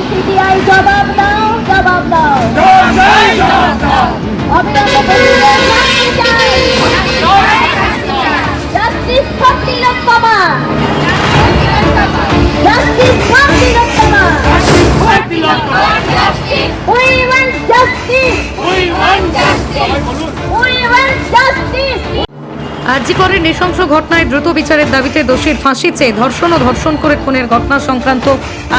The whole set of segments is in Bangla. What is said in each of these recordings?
সিবিআই জবাব দাও, জবাব দাও। অবিলম্বে দোষীদের শাস্তি চাই। Justice for Tilottama. Justice for Tilottama. We want justice. We want justice. We want justice. আরজিকরের নৃশংস ঘটনায় দ্রুত বিচারের দাবিতে দোষীর ফাঁসি চেয়ে ধর্ষণ ও ধর্ষণ করে খুনের ঘটনা সংক্রান্ত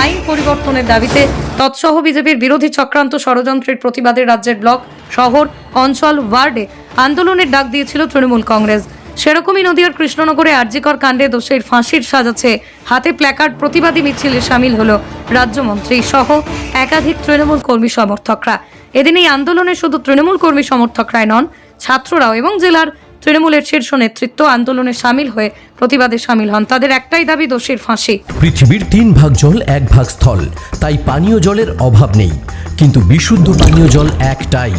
আইন পরিবর্তনের দাবিতে তৎসহ বিজেপির বিরোধী চক্রান্ত ষড়যন্ত্রের প্রতিবাদে রাজ্যের ব্লক, শহর, অঞ্চল, ওয়ার্ডে আন্দোলনের ডাক দিয়েছিল তৃণমূল কংগ্রেস। সেরকমই নদিয়ার কৃষ্ণনগরে আরজিকর কাণ্ডে দোষীর ফাঁসির সাজাচ্ছে হাতে প্ল্যাকার্ড প্রতিবাদী মিছিলে সামিল হলো রাজ্যমন্ত্রী সহ একাধিক তৃণমূল কর্মী সমর্থকরা। এদিন এই আন্দোলনে শুধু তৃণমূল কর্মী সমর্থকরাই নন, ছাত্ররাও এবং জেলার তৃণমূলের শীর্ষ নেতৃত্ব আন্দোলনে সামিল হয়ে প্রতিবাদে সামিল হন। তাদের একটাই দাবি, দোষীর ফাঁসি। পৃথিবীর 3 ভাগ জল 1 ভাগ স্থল, তাই পানীয় জলের অভাব নেই, কিন্তু বিশুদ্ধ পানীয় জল একটাই,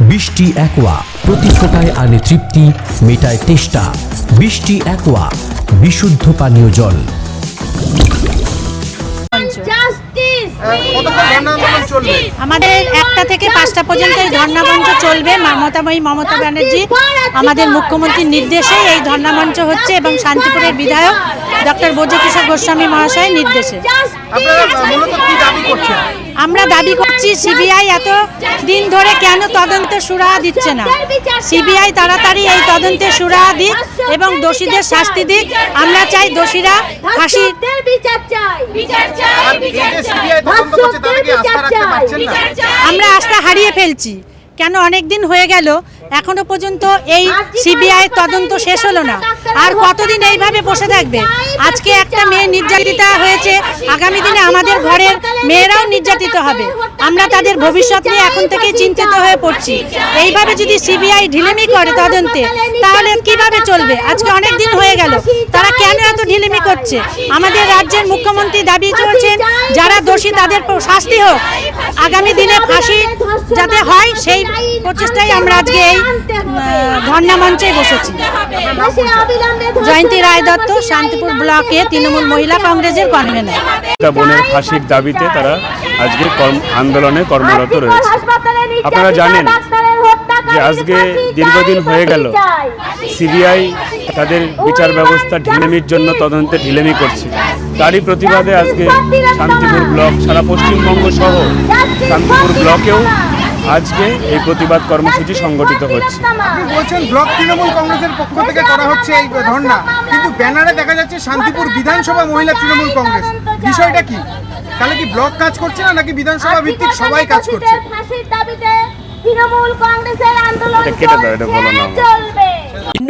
বৃষ্টি অ্যাকোয়া। প্রতি ফোঁটায় আনে তৃপ্তি, মেটায় তেষ্টা। বৃষ্টি অ্যাকোয়া, বিশুদ্ধ পানীয় জল। আমাদের 1টা থেকে 5টা পর্যন্ত এই ধর্ণামঞ্চ চলবে। মমতা ব্যানার্জি আমাদের মুখ্যমন্ত্রীর নির্দেশে এই ধর্ণামঞ্চ হচ্ছে এবং শান্তিপুরের বিধায়ক ডক্টর ব্রজকিশোর গোস্বামী মহাশয়ের নির্দেশে। আমরা দাবি করছি সিবিআই এত দিন ধরে কেন তদন্তে সুরাহা দিচ্ছে না। সিবিআই তাড়াতাড়ি এই তদন্তে সুরাহা দিক এবং দোষীদের শাস্তি দিক। আমরা চাই দোষীরা ফাঁসি। আমরা আস্থা হারিয়ে ফেলছি। কেন অনেক দিন হয়ে গেল এখনো পর্যন্ত এই সিবিআই তদন্ত শেষ হলো না। আর কতদিন এইভাবে বসে থাকবে? আজকে একটা মেয়ে নির্যাতিতা হয়েছে, আগামী দিনে আমাদের ঘরের মেয়েরাও নির্যাতিত হবে। আমরা তাদের ভবিষ্যৎ নিয়ে এখন থেকেই চিন্তিত হয়ে পড়ছি। এইভাবে যদি সিবিআই ঢিলেমি করে তদন্তে, তাহলে কিভাবে চলবে? আজকে অনেক দিন হয়ে গেল, তারা কেন এত ঢিলেমি করছে? আমাদের রাজ্যের মুখ্যমন্ত্রী দাবি করছেন যারা দোষী তাদের শাস্তি হোক, আগামী দিনে ফাঁসি যাতে হয় সেই প্রচেষ্টাই আমরা আজকে এই ধর্ণা মঞ্চে বসেছি। জয়ন্তী রায় দত্ত, শান্তিপুর ব্লকে তৃণমূল মহিলা কংগ্রেসের কনভেনর। বোনের ফাঁসির দাবিতে তারা আজকে আন্দোলনে কর্মরত রয়েছে। আপনারা জানেন যে আজকে দীর্ঘদিন হয়ে গেল সিবিআই তাদের বিচার ব্যবস্থা ঢিলেমির জন্য তদন্তে ঢিলেমি করছে। তারই প্রতিবাদে আজকে শান্তিপুর ব্লক, সারা পশ্চিমবঙ্গ সহ শান্তিপুর ব্লকেও আজকে এই প্রতিবাদ কর্মসূচি সংগঠিত হচ্ছে। আপনি বলছেন ব্লক তৃণমূল কংগ্রেসের পক্ষ থেকে করা হচ্ছে এই ধর্ণা, কিন্তু ব্যানারে দেখা যাচ্ছে শান্তিপুর বিধানসভা মহিলা তৃণমূল কংগ্রেস। বিষয়টা কি? তাহলে কি ব্লক কাজ করছে না নাকি বিধানসভা ভিত্তিক সবাই কাজ করছে? তৃণমূল কংগ্রেসের আন্দোলন চলবে।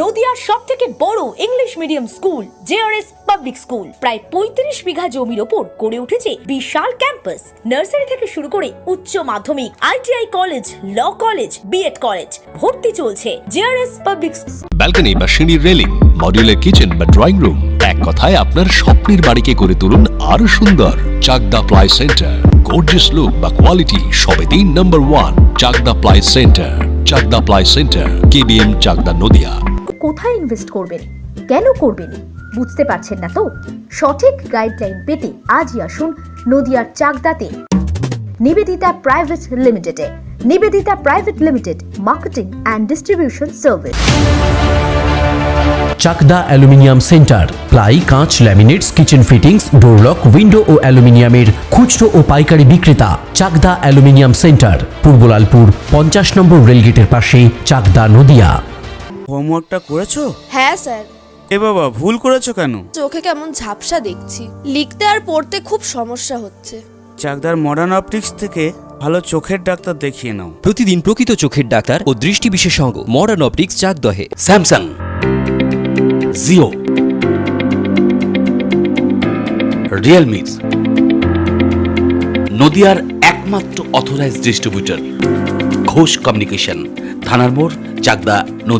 নদিয়ার সবথেকে বড় English medium school JRS public school প্রায় 35 বিঘা জমির ওপর গড়ে উঠেছে বিশাল ক্যাম্পাস। নার্সারি থেকে শুরু করে উচ্চ মাধ্যমিক, ITI college, law college, BEd college ভর্তি চলছে জেআরএস পাবলিক। ব্যালকনি বা সিঁড়ির রেলিং, মডিউলার কিচেন বা ড্রয়িং রুম, এক কথায় আপনার স্বপ্নের বাড়িকে করে তুলুন আরো সুন্দর। Chakdah ply centre, gorgeous look বা কোয়ালিটি সবে 3 নম্বর 1 Chakdah ply centre. Chakdah ply centre, KBM, Chakdah, Nadia. কোথায় ইনভেস্ট করবেন, কেন করবেন বুঝতে পারছেন না তো? সঠিক গাইডলাইন পেতে আজই আসুন নদিয়ার চাকদাতে নিবেদিতা প্রাইভেট লিমিটেডে। Nivedita private limited, marketing and distribution service. Chakdah aluminium centre, ply, কাঁচ, laminates, kitchen fittings, door lock, window ও অ্যালুমিনিয়ামের খুচরো ও পাইকারি বিক্রেতা। চাকদা অ্যালুমিনিয়াম সেন্টার, পূর্ব লালপুর 50 নম্বর রেলগেটের পাশে, চাকদা, নদিয়া। হোমওয়ার্কটা করেছো? হ্যাঁ স্যার। এ বাবা, ভুল করেছো কেন? চোখে কেমন ঝাপসা দেখছি, লিখতে আর পড়তে খুব সমস্যা হচ্ছে। চাকদার মডার্ন অপটিক্স থেকে ভালো চোখের ডাক্তার দেখিয়ে নাও। প্রতিদিন প্রকৃত চোখের ডাক্তার ও দৃষ্টি বিশেষজ্ঞ মডার্ন অপটিক্স, চাকদহে। স্যামসাং, জিও, রিয়েলমি, নদিয়ার একমাত্র অথরাইজড ডিস্ট্রিবিউটর ঘোষ কমিউনিকেশন, থানার মোড়, চাকদা, নদিয়া।